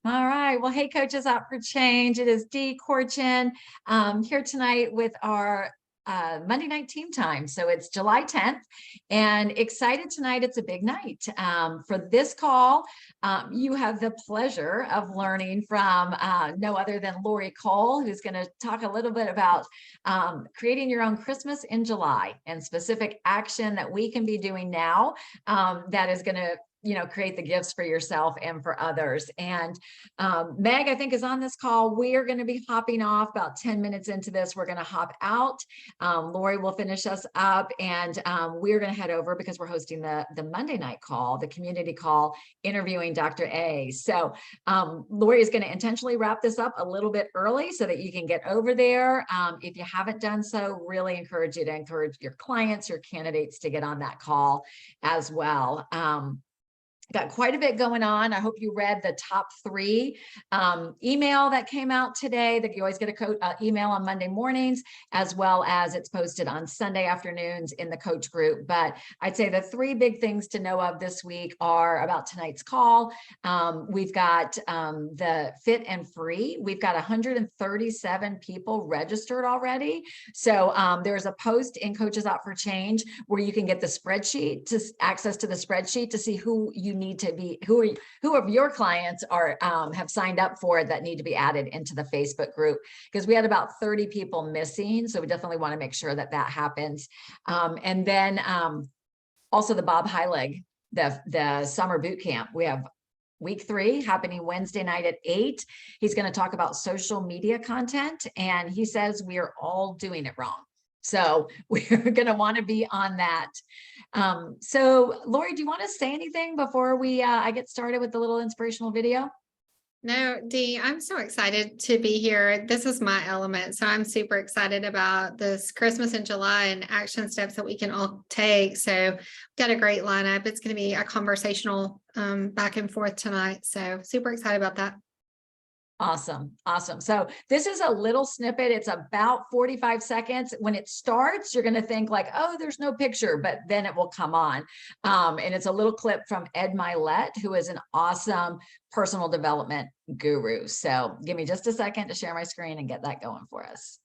All right. Well, hey, Coaches Out for Change. It is Dee Corchin here tonight with our Monday night team time. So it's July 10th and excited tonight. It's a big night. For this call, you have the pleasure of learning from no other than Lori Cole, who's going to talk a little bit about creating your own Christmas in July and specific action that we can be doing now that is going to create the gifts for yourself and for others. And Meg, I think, is on this call. We are going to be hopping off about 10 minutes into this. We're going to hop out. Lori will finish us up, and we're going to head over because we're hosting the Monday night call, the community call, interviewing Dr. A. So Lori is going to intentionally wrap this up a little bit early so that you can get over there. If you haven't done so, really encourage you to encourage your clients, your candidates to get on that call as well. Got quite a bit going on. I hope you read the top 3 email that came out today. That you always get a email on Monday mornings, as well as it's posted on Sunday afternoons in the coach group. But I'd say the 3 big things to know of this week are about tonight's call. We've got the Fit and Free. We've got 137 people registered already. So there's a post in Coaches Out for Change where you can get the spreadsheet, to access to the spreadsheet to see who you need to be, who of your clients are have signed up for it that need to be added into the Facebook group, because we had about 30 people missing. So we definitely want to make sure that happens. And then also the Bob Heilig, the summer boot camp. We have week 3 happening Wednesday night at 8. He's going to talk about social media content, and he says we are all doing it wrong. So we're going to want to be on that. So Lori, do you want to say anything before I get started with the little inspirational video? No, Dee, I'm so excited to be here. This is my element. So I'm super excited about this Christmas in July and action steps that we can all take. So we've got a great lineup. It's going to be a conversational back and forth tonight. So super excited about that. Awesome. Awesome. So this is a little snippet. It's about 45 seconds. When it starts, you're going to think like, oh, there's no picture, but then it will come on. And it's a little clip from Ed Milet, who is an awesome personal development guru. So give me just a second to share my screen and get that going for us.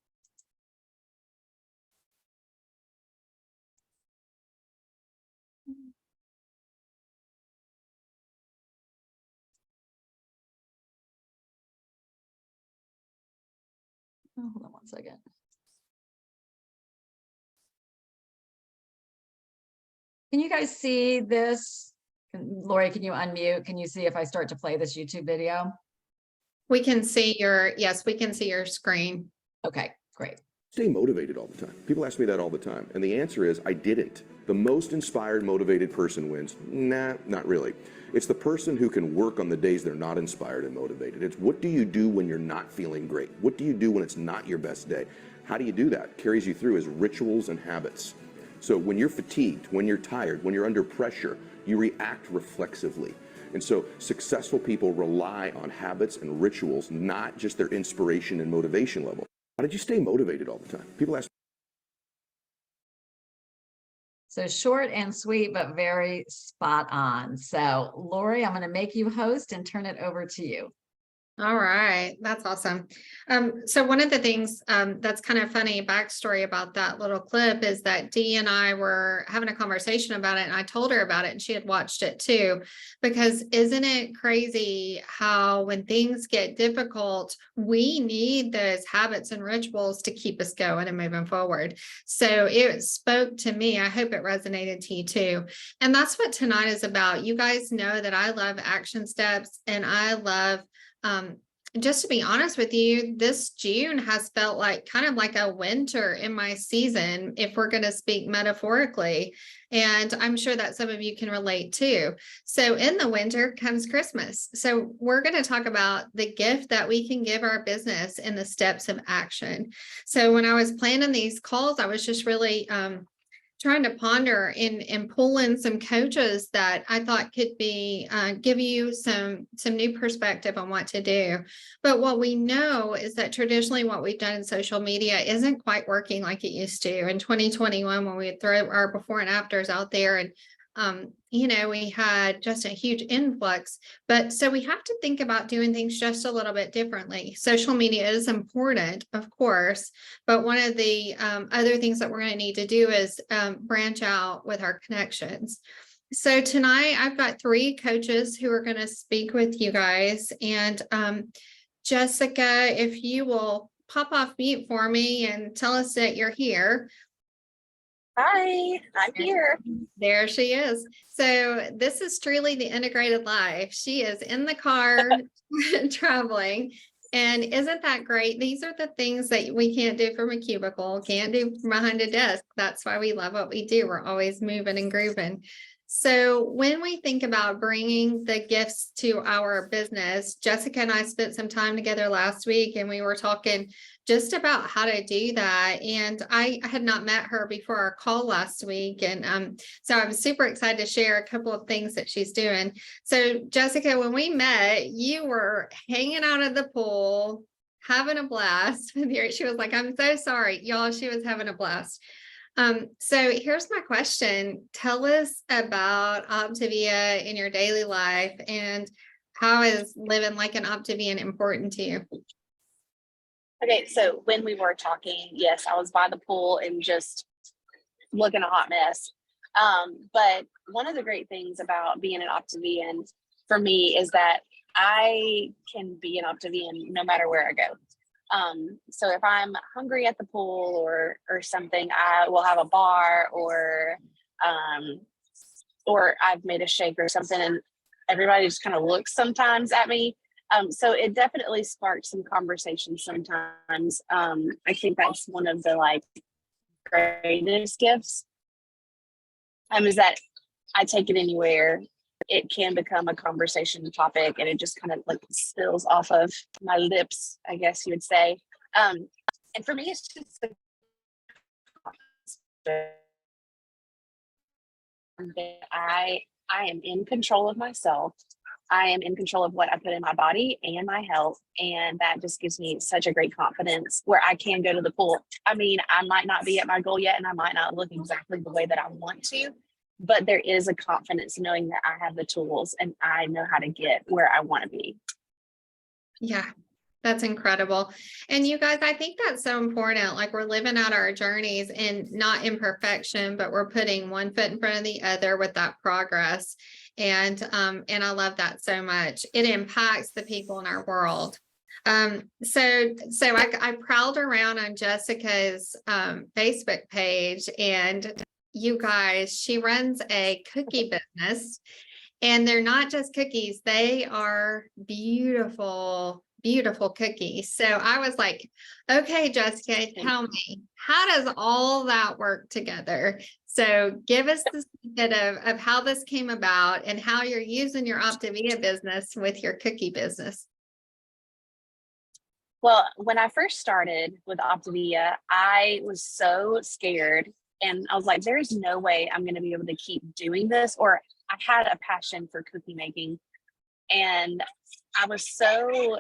Oh, hold on one second. Can you guys see this? Lori, can you unmute? Can you see if I start to play this YouTube video? We can see yes, we can see your screen. Okay, great. Stay motivated all the time. People ask me that all the time. And the answer is, I didn't. The most inspired, motivated person wins. Nah, not really. It's the person who can work on the days they're not inspired and motivated. It's what do you do when you're not feeling great? What do you do when it's not your best day? How do you do that? Carries you through as rituals and habits. So when you're fatigued, when you're tired, when you're under pressure, you react reflexively. And so successful people rely on habits and rituals, not just their inspiration and motivation level. How did you stay motivated all the time? People ask. So short and sweet, but very spot on. So Lori, I'm going to make you host and turn it over to you. All right. That's awesome. So one of the things that's kind of funny backstory about that little clip is that Dee and I were having a conversation about it, and I told her about it and she had watched it too, because isn't it crazy how when things get difficult, we need those habits and rituals to keep us going and moving forward. So it spoke to me. I hope it resonated to you too. And that's what tonight is about. You guys know that I love action steps, and I love just to be honest with you, this June has felt like kind of like a winter in my season, if we're going to speak metaphorically. And I'm sure that some of you can relate too. So in the winter comes Christmas. So we're going to talk about the gift that we can give our business and the steps of action. So when I was planning these calls, I was just really trying to ponder and pull in some coaches that I thought could be give you some new perspective on what to do. But what we know is that traditionally what we've done in social media isn't quite working like it used to. In 2021, when we throw our before and afters out there and We had just a huge influx, but so we have to think about doing things just a little bit differently. Social media is important, of course, but one of the other things that we're going to need to do is branch out with our connections. So tonight I've got 3 coaches who are going to speak with you guys. And Jessica, if you will pop off mute for me and tell us that you're here. Hi, I'm here. There she is. So this is truly the integrated life. She is in the car traveling. And isn't that great? These are the things that we can't do from a cubicle, can't do from behind a desk. That's why we love what we do. We're always moving and grooving. So when we think about bringing the gifts to our business, Jessica and I spent some time together last week and we were talking just about how to do that. And I had not met her before our call last week. And so I'm super excited to share a couple of things that she's doing. So Jessica, when we met, you were hanging out at the pool, having a blast with your, she was like, I'm so sorry, y'all, she was having a blast. So here's my question. Tell us about Optavia in your daily life and how is living like an Optavian important to you? Okay, so when we were talking, yes, I was by the pool and just looking a hot mess. But one of the great things about being an Optavian for me is that I can be an Optavian no matter where I go. So if I'm hungry at the pool or something, I will have a bar or I've made a shake or something and everybody just kind of looks sometimes at me. So it definitely sparks some conversations sometimes. I think that's one of the greatest gifts. Is that I take it anywhere. It can become a conversation topic and it just kind of spills off of my lips, I guess you would say. And for me, it's just I am in control of myself. I am in control of what I put in my body and my health. And that just gives me such a great confidence where I can go to the pool. I might not be at my goal yet and I might not look exactly the way that I want to, but there is a confidence knowing that I have the tools and I know how to get where I want to be. Yeah, that's incredible. And you guys, I think that's so important. We're living out our journeys and not in perfection, but we're putting one foot in front of the other with that progress. And I love that so much. It impacts the people in our world. So I prowled around on Jessica's Facebook page and you guys, she runs a cookie business and they're not just cookies. They are beautiful, beautiful cookies. So I was like, okay, Jessica, tell me, how does all that work together? So give us the bit of how this came about and how you're using your Optavia business with your cookie business. Well, when I first started with Optavia, I was so scared. And I was like, there's no way I'm going to be able to keep doing this. Or I had a passion for cookie making. And I was so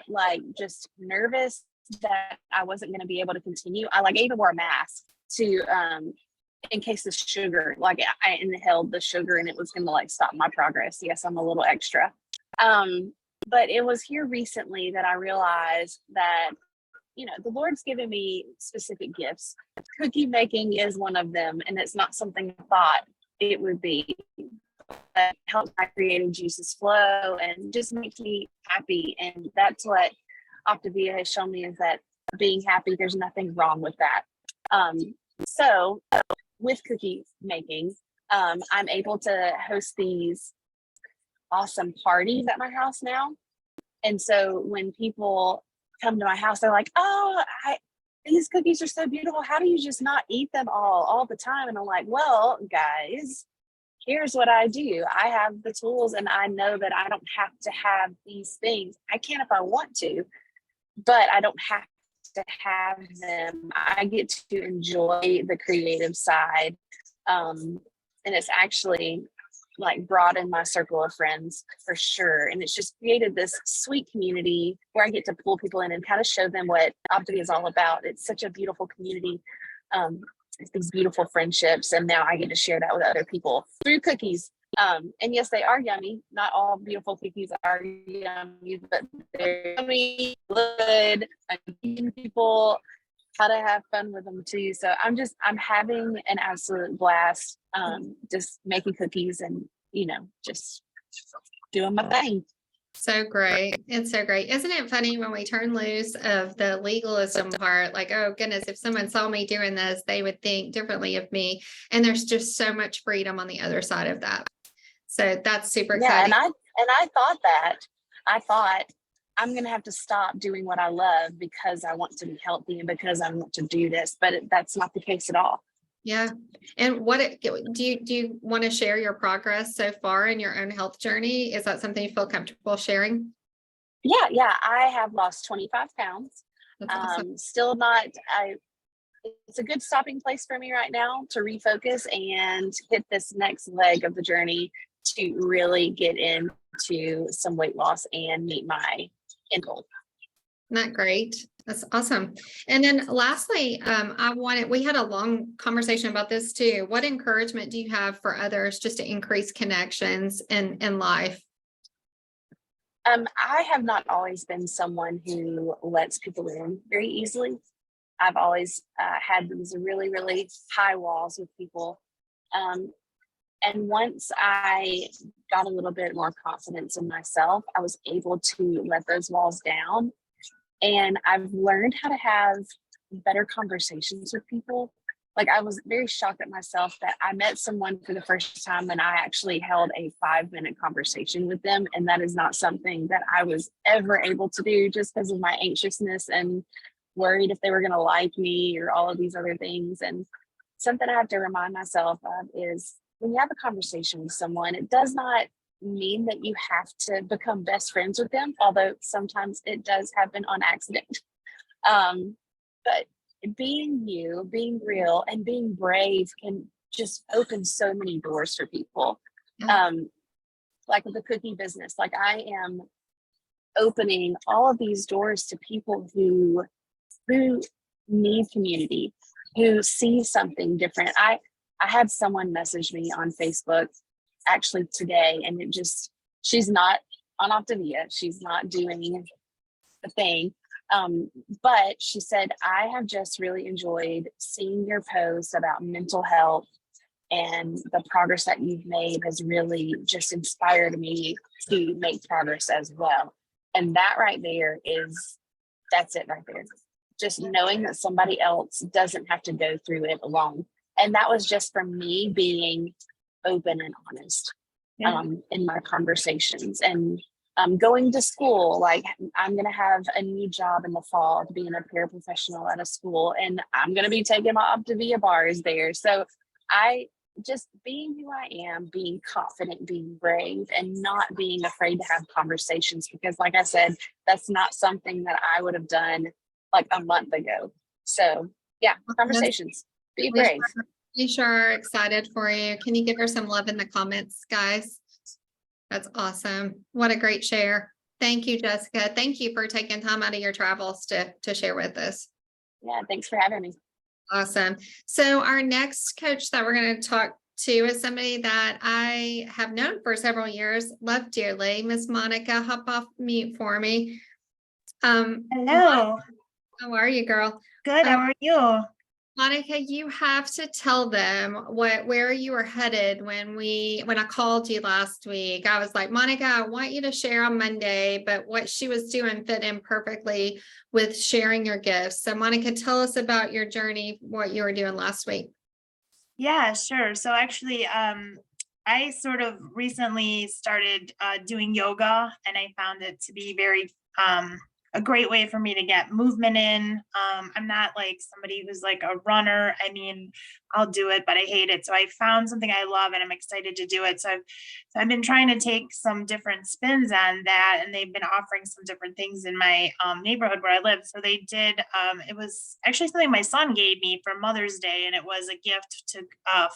just nervous that I wasn't going to be able to continue. I even wore a mask to, in case the sugar, I inhaled the sugar and it was going to stop my progress. Yes, I'm a little extra. But it was here recently that I realized that the Lord's given me specific gifts. Cookie making is one of them, and it's not something I thought it would be. That helps my creative juices flow and just makes me happy. And that's what Optavia has shown me, is that being happy, there's nothing wrong with that. So with cookie making, I'm able to host these awesome parties at my house now. And so when people come to my house, they're like, oh, these cookies are so beautiful. How do you just not eat them all the time? And I'm like, well, guys, here's what I do. I have the tools and I know that I don't have to have these things. I can if I want to, but I don't have to have them. I get to enjoy the creative side. And it's actually broadened my circle of friends for sure. And it's just created this sweet community where I get to pull people in and kind of show them what Optavia is all about. It's such a beautiful community. It's these beautiful friendships. And now I get to share that with other people through cookies. And yes, they are yummy. Not all beautiful cookies are yummy, but they're yummy, good. I'm teaching people how to have fun with them too. So I'm having an absolute blast, just making cookies and, just doing my thing. So great. It's so great. Isn't it funny when we turn loose of the legalism part? Like, oh goodness, if someone saw me doing this, they would think differently of me. And there's just so much freedom on the other side of that. So that's super Yeah, exciting. and I thought that. I thought I'm gonna have to stop doing what I love because I want to be healthy and because I want to do this, but that's not the case at all. Yeah. And do you want to share your progress so far in your own health journey? Is that something you feel comfortable sharing? Yeah, I have lost 25 pounds. That's awesome. Still not, it's a good stopping place for me right now to refocus and hit this next leg of the journey to really get into some weight loss and meet my end goal. Isn't that great? That's awesome. And then lastly, we had a long conversation about this too. What encouragement do you have for others just to increase connections in life? I have not always been someone who lets people in very easily. I've always had these really, really high walls with people. And once I got a little bit more confidence in myself, I was able to let those walls down. And I've learned how to have better conversations with people. Like, I was very shocked at myself that I met someone for the first time and I actually held a 5-minute conversation with them. And that is not something that I was ever able to do just because of my anxiousness and worried if they were going to like me or all of these other things. And something I have to remind myself of is when you have a conversation with someone, it does not mean that you have to become best friends with them, although sometimes it does happen on accident. But being you, being real, and being brave can just open so many doors for people. Like with the cookie business, like I am opening all of these doors to people who need community, who see something different. I had someone message me on Facebook actually today, and she's not on Optavia. She's not doing the thing. But she said, I have just really enjoyed seeing your posts about mental health, and the progress that you've made has really just inspired me to make progress as well. And that right there that's it right there. Just knowing that somebody else doesn't have to go through it alone. And that was just from me being open and honest in my conversations. And going to school, like I'm going to have a new job in the fall being a paraprofessional at a school, and I'm going to be taking my Optavia bars there. So I just being who I am, being confident, being brave, and not being afraid to have conversations, because like I said, that's not something that I would have done like a month ago. So yeah, conversations, be brave. We sure are excited for you. Can you give her some love in the comments, guys? That's awesome. What a great share. Thank you, Jessica. Thank you for taking time out of your travels to share with us. Yeah, thanks for having me. Awesome. So our next coach that we're going to talk to is somebody that I have known for several years, love dearly. Miss Monica, hop off mute for me. Hello. How are you, girl? Good. How are you? Monica, you have to tell them where you were headed when I called you last week. I was like, Monica, I want you to share on Monday, but what she was doing fit in perfectly with sharing your gifts. So Monica, tell us about your journey, what you were doing last week. Yeah, sure. So actually, I sort of recently started doing yoga, and I found it to be very a great way for me to get movement in. I'm not like somebody who's like a runner. I mean, I'll do it, but I hate it. So I found something I love and I'm excited to do it. So I've been trying to take some different spins on that, and they've been offering some different things in my neighborhood where I live. So they did, it was actually something my son gave me for Mother's Day, and it was a gift to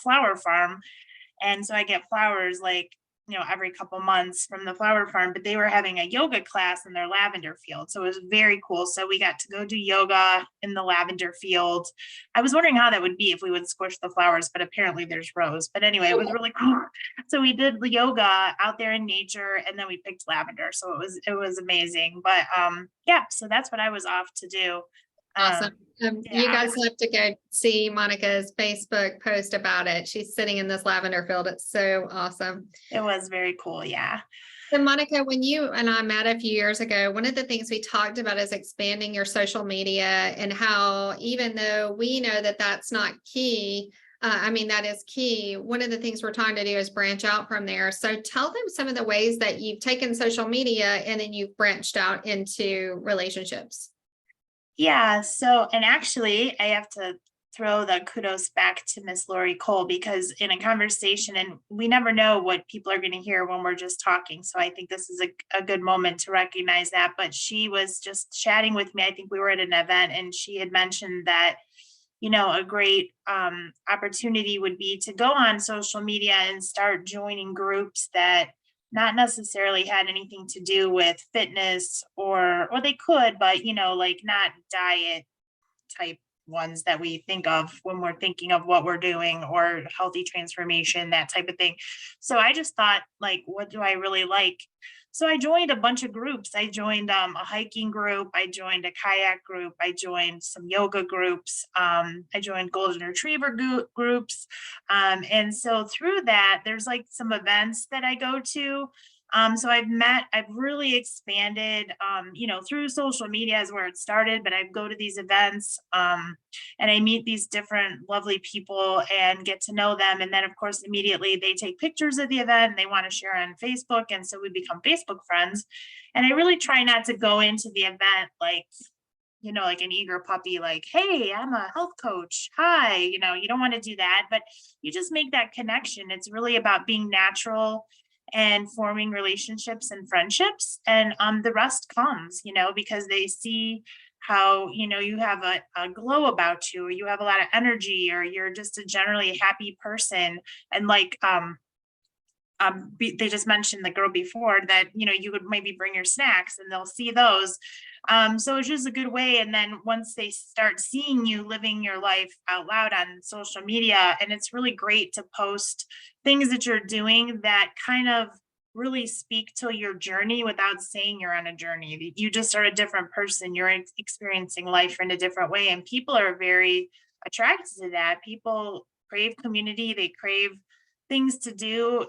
Flower Farm. And so I get flowers like every couple months from the flower farm, but they were having a yoga class in their lavender field. So it was very cool. So we got to go do yoga in the lavender field. I was wondering how that would be if we would squish the flowers, but apparently there's rose. But anyway, it was really cool. So we did the yoga out there in nature, and then we picked lavender. So it was amazing. But yeah, so that's what I was off to do. Awesome. You yeah. guys have to go see Monica's Facebook post about it. She's sitting in this lavender field. It's so awesome. It was very cool. Yeah. So Monica, when you and I met a few years ago, one of the things we talked about is expanding your social media, and how, even though we know that that's not key, that is key. One of the things we're trying to do is branch out from there. So tell them some of the ways that you've taken social media and then you've branched out into relationships. Yeah. So, and actually, I have to throw the kudos back to Miss Lori Cole, because in a conversation, and we never know what people are going to hear when we're just talking. So I think this is a good moment to recognize that. But she was just chatting with me. I think we were at an event, and she had mentioned that, a great opportunity would be to go on social media and start joining groups that not necessarily had anything to do with fitness, or they could, but like not diet type ones that we think of when we're thinking of what we're doing, or healthy transformation, that type of thing. So I just thought, like, what do I really like? So I joined a bunch of groups. I joined a hiking group. I joined a kayak group. I joined some yoga groups. I joined golden retriever groups. And so through that, there's like some events that I go to. So I've really expanded, through social media is where it started, but I go to these events, and I meet these different lovely people and get to know them. And then of course, immediately they take pictures of the event and they want to share on Facebook. And so we become Facebook friends. And I really try not to go into the event like an eager puppy, like, hey, I'm a health coach. Hi, you don't want to do that, but you just make that connection. It's really about being natural and forming relationships and friendships, and the rest comes, because they see how you have a glow about you, or you have a lot of energy, or you're just a generally happy person. And like they just mentioned the girl before that, you would maybe bring your snacks and they'll see those. So it's just a good way. And then once they start seeing you living your life out loud on social media, and it's really great to post things that you're doing that kind of really speak to your journey without saying you're on a journey. You just are a different person. You're experiencing life in a different way. And people are very attracted to that. People crave community. They crave things to do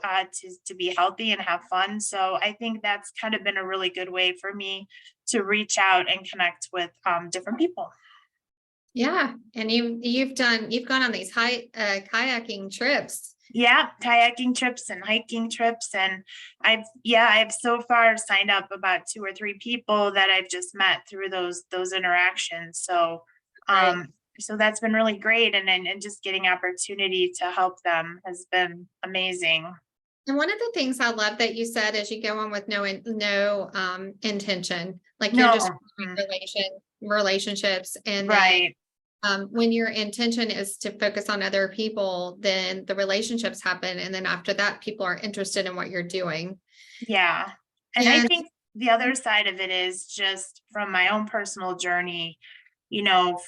to be healthy and have fun. So I think that's kind of been a really good way for me to reach out and connect with different people. Yeah. And you've gone on these kayaking trips. Yeah, kayaking trips and hiking trips. And I've so far signed up about 2 or 3 people that I've just met through those interactions. So so that's been really great. And just getting opportunity to help them has been amazing. And one of the things I love that you said is you go on with no intention, like No. you're just relationships, and Right. when your intention is to focus on other people, then the relationships happen, and then after that, people are interested in what you're doing. Yeah. And I And- think the other side of it is just from my own personal journey.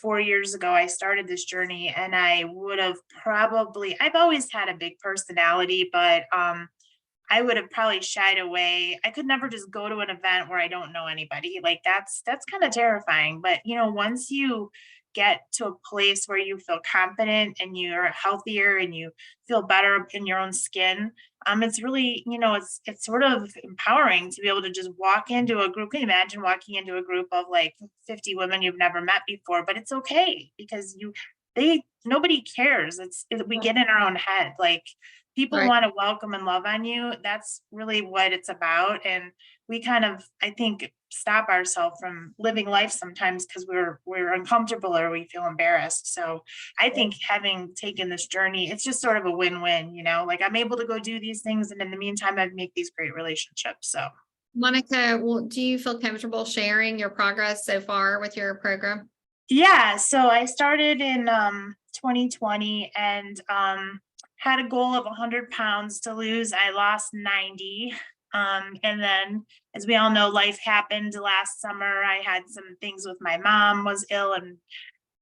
4 years ago, I started this journey, and I would have I've always had a big personality, but I would have probably shied away. I could never just go to an event where I don't know anybody. Like that's kind of terrifying. But once you get to a place where you feel confident and you're healthier and you feel better in your own skin, it's really, it's sort of empowering to be able to just walk into a group. Can you imagine walking into a group of like 50 women you've never met before? But it's okay, because nobody cares. We get in our own head. Like people Right. want to welcome and love on you. That's really what it's about. And we kind of, I think, stop ourselves from living life sometimes because we're uncomfortable or we feel embarrassed. So I think having taken this journey, it's just sort of a win-win, like I'm able to go do these things. And in the meantime, I make these great relationships. So Monica, do you feel comfortable sharing your progress so far with your program? yeah, so I started in 2020, and had a goal of 100 pounds to lose. I lost 90. And then, as we all know, life happened last summer. I had some things with my mom was ill and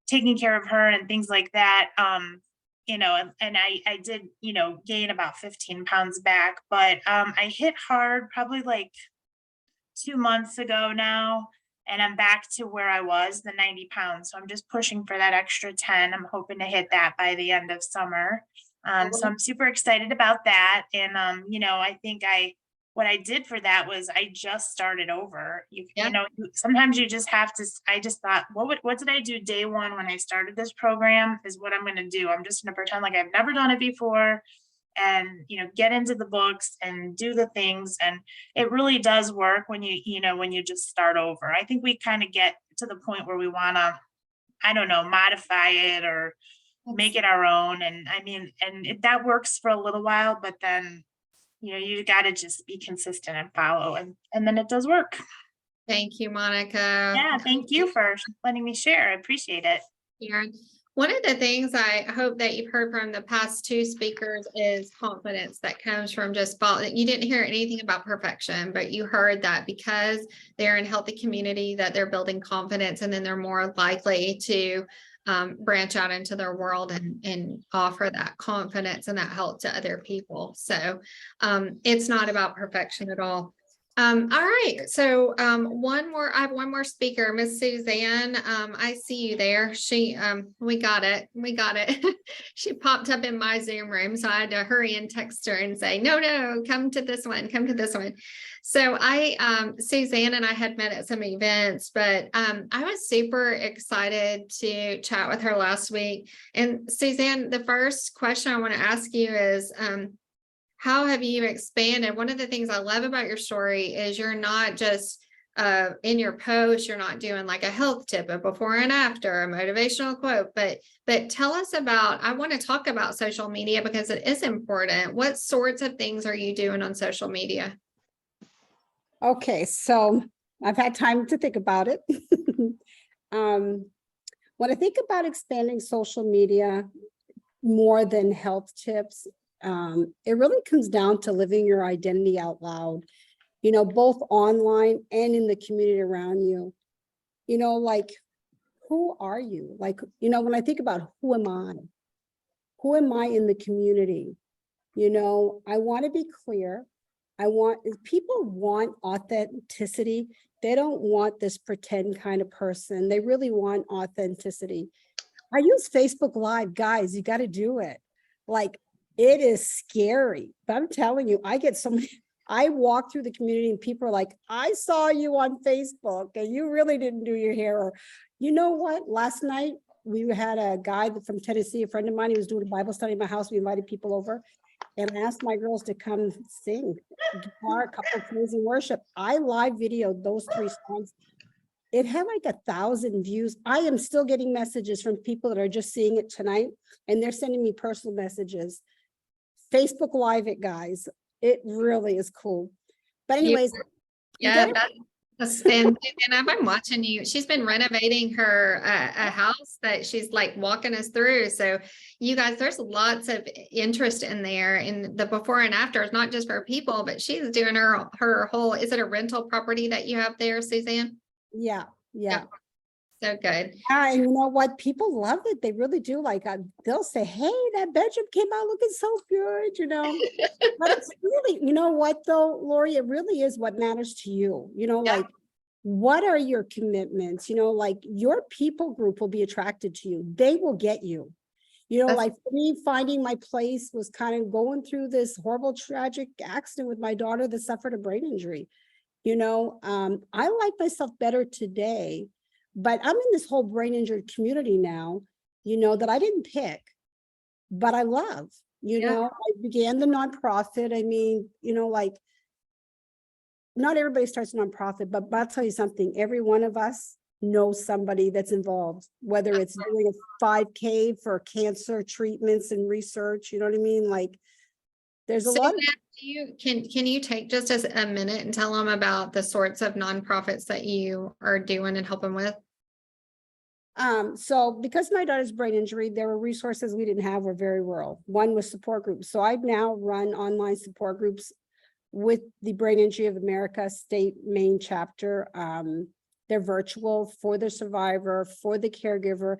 taking care of her and things like that. And I did, gain about 15 pounds back, but I hit hard probably like 2 months ago now. And I'm back to where I was, the 90 pounds. So I'm just pushing for that extra 10. I'm hoping to hit that by the end of summer. So I'm super excited about that. And, I think what I did for that was I just started over. Sometimes you just have to, I just thought, what did I do day one when I started this program is what I'm going to do. I'm just going to pretend like I've never done it before and, get into the books and do the things. And it really does work when when you just start over. I think we kind of get to the point where we want to, I don't know, modify it or make it our own. And that works for a little while, but then you got to just be consistent and follow, and then it does work. Thank you, Monica. Yeah, thank you for letting me share. I appreciate it. Karen. One of the things I hope that you've heard from the past two speakers is confidence that comes from just following. You didn't hear anything about perfection, but you heard that because they're in a healthy community, that they're building confidence, and then they're more likely to branch out into their world and offer that confidence and that help to other people. So it's not about perfection at all. All right. So I have one more speaker, Miss Suzanne. I see you there. We got it. She popped up in my Zoom room. So I had to hurry and text her and say, no, come to this one. So Suzanne and I had met at some events, but I was super excited to chat with her last week. And Suzanne, the first question I want to ask you is, how have you expanded? One of the things I love about your story is you're not just in your post, you're not doing like a health tip, a before and after, a motivational quote, but tell us about, I want to talk about social media because it is important. What sorts of things are you doing on social media? Okay, so I've had time to think about it. When I think about expanding social media more than health tips, it really comes down to living your identity out loud, both online and in the community around you. Like, who are you? Like, when I think about who am I in the community? I want to be clear. People want authenticity. They don't want this pretend kind of person. They really want authenticity. I use Facebook Live, guys, you got to do it. Like, it is scary, but I'm telling you, I get so many, I walk through the community and people are like, I saw you on Facebook and you really didn't do your hair. Or, you know what? Last night we had a guy from Tennessee, a friend of mine, he was doing a Bible study in my house. We invited people over and I asked my girls to come sing guitar, a couple of praise and worship. I live videoed those 3 songs. It had like 1,000 views. I am still getting messages from people that are just seeing it tonight and they're sending me personal messages. Facebook Live it, guys. It really is cool. But anyways, and I've been watching you. She's been renovating her a house that she's like walking us through. So you guys, there's lots of interest in there in the before and after. It's not just for people, but she's doing her whole, is it a rental property that you have there, Suzanne? Yeah. So good. And you know what? People love it. They really do. Like, they'll say, hey, that bedroom came out looking so good, But it's really, you know what though, Lori, it really is what matters to you. Like, what are your commitments? Like your people group will be attracted to you. They will get you. Like for me, finding my place was kind of going through this horrible, tragic accident with my daughter that suffered a brain injury. I like myself better today. But I'm in this whole brain injured community now, that I didn't pick, but I love, I began the nonprofit. Like not everybody starts a nonprofit, but I'll tell you something, every one of us knows somebody that's involved, whether it's doing a 5K for cancer treatments and research, you know what I mean? Like there's a lot of. Can you take just a minute and tell them about the sorts of nonprofits that you are doing and helping with? So because my daughter's brain injury, there were resources we didn't have, were very rural. One was support groups. So I now run online support groups with the Brain Injury of America state Maine chapter. They're virtual for the survivor, for the caregiver.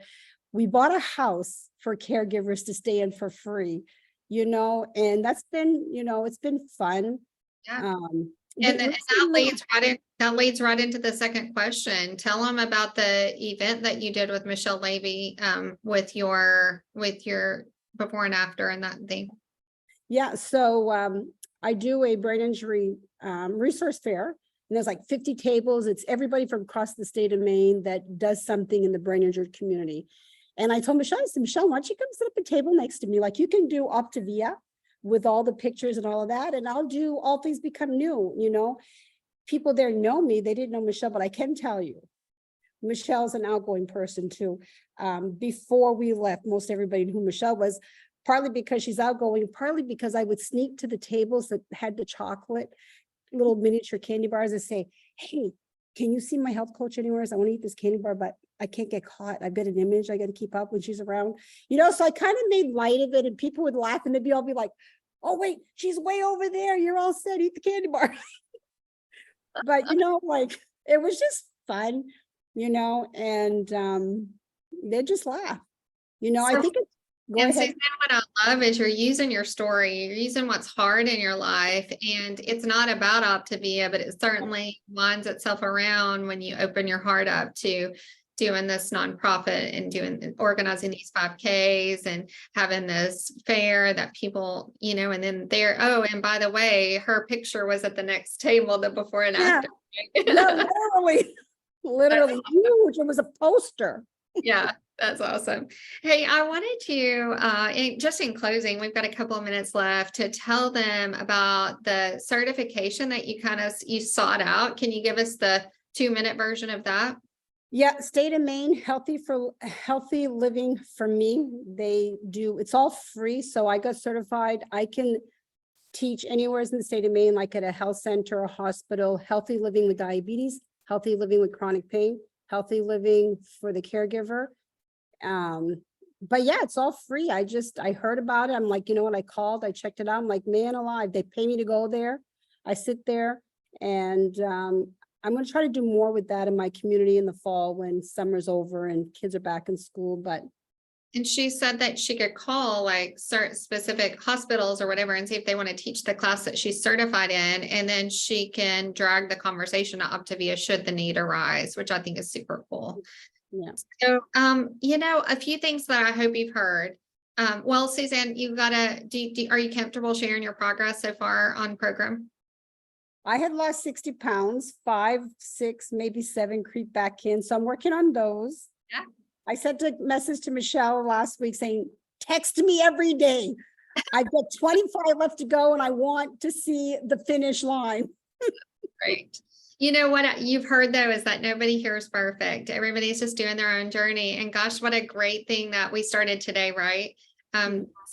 We bought a house for caregivers to stay in for free, and that's been, it's been fun. Yeah. we- And we that see leads right into the second question. Tell them about the event that you did with Michelle Levy, with your before and after and that thing. Yeah, so I do a brain injury resource fair, and there's like 50 tables. It's everybody from across the state of Maine that does something in the brain injured community. And I told Michelle, I said, Michelle, why don't you come sit up a table next to me? Like, you can do Optavia with all the pictures and all of that, and I'll do All Things Become New. People there know me. They didn't know Michelle, but I can tell you, Michelle's an outgoing person too. Before we left, most everybody knew who Michelle was, partly because she's outgoing, partly because I would sneak to the tables that had the chocolate, little miniature candy bars, and say, hey, can you see my health coach anywhere? I want to eat this candy bar, but I can't get caught. I've got an image I got to keep up when she's around. So I kind of made light of it, and people would laugh, and they'd all be like, oh, wait, she's way over there. You're all set. Eat the candy bar. But, it was just fun, and they just laugh. I think it's, go And ahead. Suzanne, what I love is you're using your story, you're using what's hard in your life, and it's not about Optavia, but it certainly winds itself around when you open your heart up to doing this nonprofit and organizing these 5Ks and having this fair that people, and then and by the way, her picture was at the next table, the before and Yeah. after. No, literally huge. It was a poster. Yeah, that's awesome. Hey, I wanted to, just in closing, we've got a couple of minutes left to tell them about the certification that you sought out. Can you give us the 2-minute version of that? Yeah, state of Maine, healthy living for me. It's all free. So I got certified. I can teach anywhere in the state of Maine, like at a health center, a hospital, healthy living with diabetes, healthy living with chronic pain, healthy living for the caregiver. But yeah, it's all free. I heard about it. I'm like, I called, I checked it out. I'm like, man alive, they pay me to go there. I sit there, and I'm going to try to do more with that in my community in the fall when summer's over and kids are back in school. And she said that she could call like certain specific hospitals or whatever and see if they want to teach the class that she's certified in, and then she can drag the conversation to Optavia should the need arise, which I think is super cool. Yeah. So, a few things that I hope you've heard. Well, Suzanne, are you comfortable sharing your progress so far on program? I had lost 60 pounds, 5, 6, maybe 7 creep back in. So I'm working on those. Yeah. I sent a message to Michelle last week saying, text me every day. I've got 25 left to go, and I want to see the finish line. Great. You know what you've heard though, is that nobody here is perfect. Everybody's just doing their own journey. And gosh, what a great thing that we started today, right?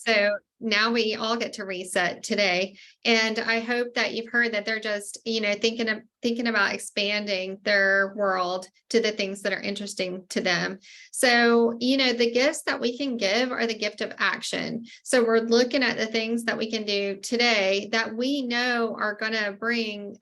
So now we all get to reset today. And I hope that you've heard that they're just, thinking about expanding their world to the things that are interesting to them. So, the gifts that we can give are the gift of action. So we're looking at the things that we can do today that we know are going to bring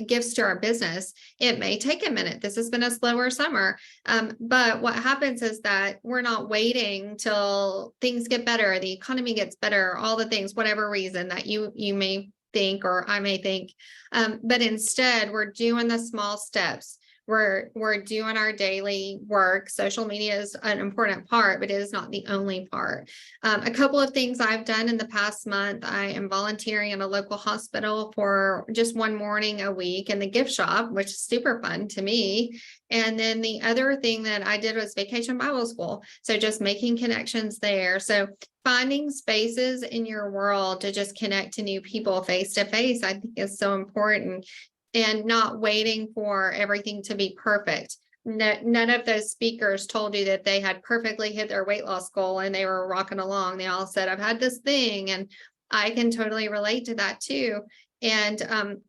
gifts to our business. It may take a minute. This has been a slower summer. But what happens is that we're not waiting till things get better, the economy gets better, all the things, whatever reason that you may think, or I may think, but instead we're doing the small steps. We're doing our daily work. Social media is an important part, but it is not the only part. A couple of things I've done in the past month: I am volunteering in a local hospital for just one morning a week in the gift shop, which is super fun to me. And then the other thing that I did was Vacation Bible School. So just making connections there. So finding spaces in your world to just connect to new people face to face, I think is so important, and not waiting for everything to be perfect. None of those speakers told you that they had perfectly hit their weight loss goal and they were rocking along. They all said, I've had this thing, and I can totally relate to that too. And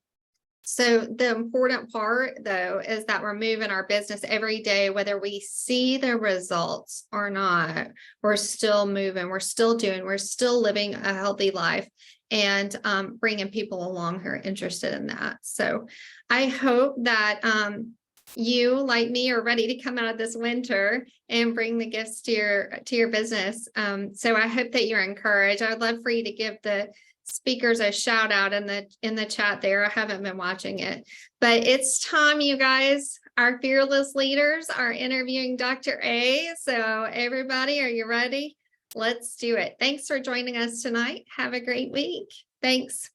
So the important part though, is that we're moving our business every day, whether we see the results or not, we're still moving, we're still doing, we're still living a healthy life and bringing people along who are interested in that. So I hope that you, like me, are ready to come out of this winter and bring the gifts to your business. So I hope that you're encouraged. I would love for you to give the speakers a shout out in the chat there. I haven't been watching it, but it's time, you guys. Our fearless leaders are interviewing Dr. A. So everybody, are you ready? Let's do it. Thanks for joining us tonight. Have a great week. Thanks.